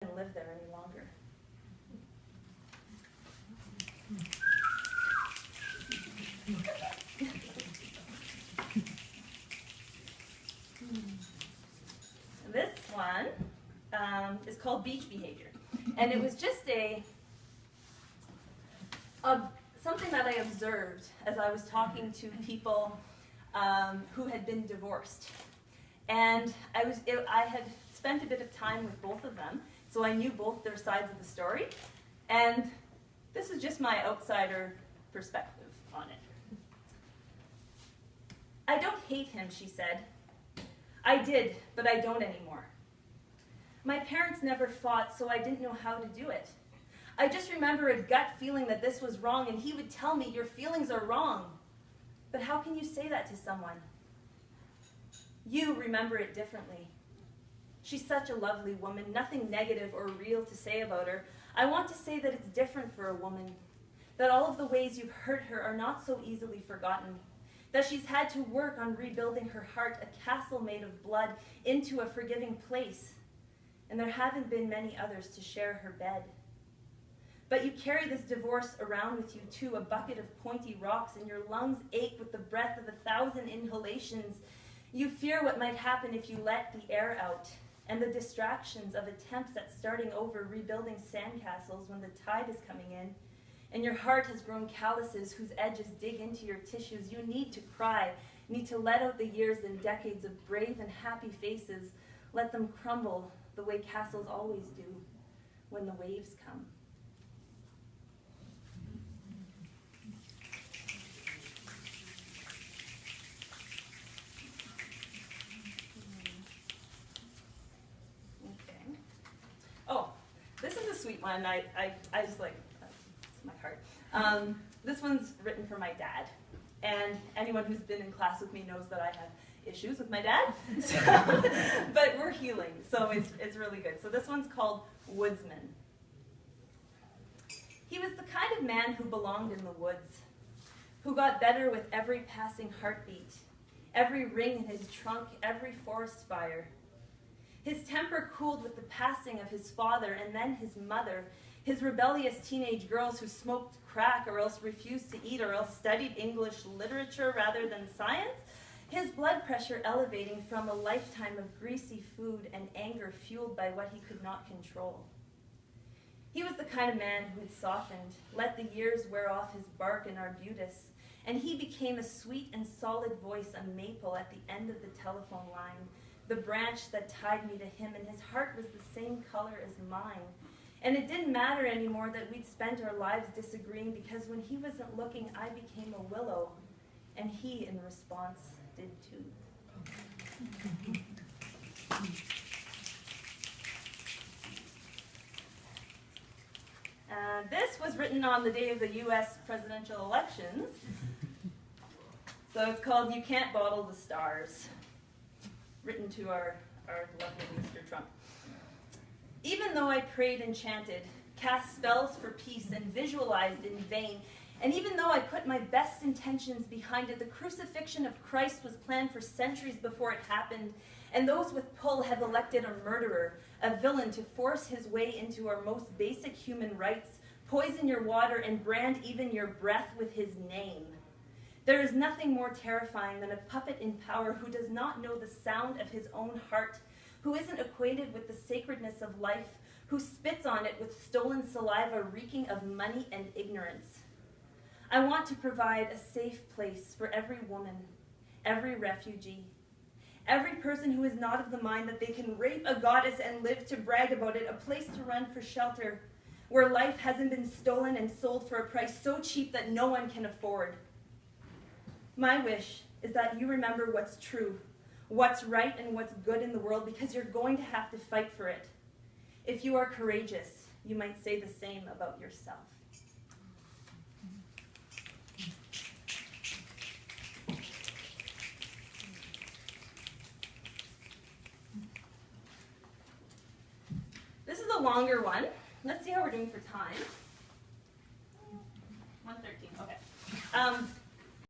and live there any longer. This one is called beach behavior, and it was just something that I observed as I was talking to people who had been divorced. And I had spent a bit of time with both of them, so I knew both their sides of the story. And this is just my outsider perspective on it. "I don't hate him," she said. "I did, but I don't anymore. My parents never fought, so I didn't know how to do it. I just remember a gut feeling that this was wrong, and he would tell me, 'Your feelings are wrong.' But how can you say that to someone? You remember it differently. She's such a lovely woman, nothing negative or real to say about her. I want to say that it's different for a woman, that all of the ways you've hurt her are not so easily forgotten, that she's had to work on rebuilding her heart, a castle made of blood, into a forgiving place, and there haven't been many others to share her bed. But you carry this divorce around with you too, a bucket of pointy rocks, and your lungs ache with the breath of 1,000 inhalations. You fear what might happen if you let the air out, and the distractions of attempts at starting over, rebuilding sandcastles when the tide is coming in, and your heart has grown calluses whose edges dig into your tissues. You need to cry, need to let out the years and decades of brave and happy faces, let them crumble the way castles always do when the waves come." Oh, this is a sweet one. I just like, it's my heart. This one's written for my dad. And anyone who's been in class with me knows that I have issues with my dad. But we're healing, so it's really good. So this one's called Woodsman. "He was the kind of man who belonged in the woods, who got better with every passing heartbeat, every ring in his trunk, every forest fire. His temper cooled with the passing of his father and then his mother, his rebellious teenage girls who smoked crack or else refused to eat or else studied English literature rather than science, his blood pressure elevating from a lifetime of greasy food and anger fueled by what he could not control. He was the kind of man who had softened, let the years wear off his bark and arbutus, and he became a sweet and solid voice, a maple at the end of the telephone line, the branch that tied me to him, and his heart was the same color as mine. And it didn't matter anymore that we'd spent our lives disagreeing, because when he wasn't looking, I became a willow, and he, in response, did too." This was written on the day of the US presidential elections. So it's called "You Can't Bottle the Stars," written to our lovely Mr. Trump. "Even though I prayed and chanted, cast spells for peace and visualized in vain, and even though I put my best intentions behind it, the crucifixion of Christ was planned for centuries before it happened, and those with pull have elected a murderer, a villain to force his way into our most basic human rights, poison your water and brand even your breath with his name. There is nothing more terrifying than a puppet in power who does not know the sound of his own heart, who isn't acquainted with the sacredness of life, who spits on it with stolen saliva reeking of money and ignorance. I want to provide a safe place for every woman, every refugee, every person who is not of the mind that they can rape a goddess and live to brag about it, a place to run for shelter, where life hasn't been stolen and sold for a price so cheap that no one can afford. My wish is that you remember what's true, what's right and what's good in the world, because you're going to have to fight for it. If you are courageous, you might say the same about yourself." This is a longer one. Let's see how we're doing for time. 1:13, okay.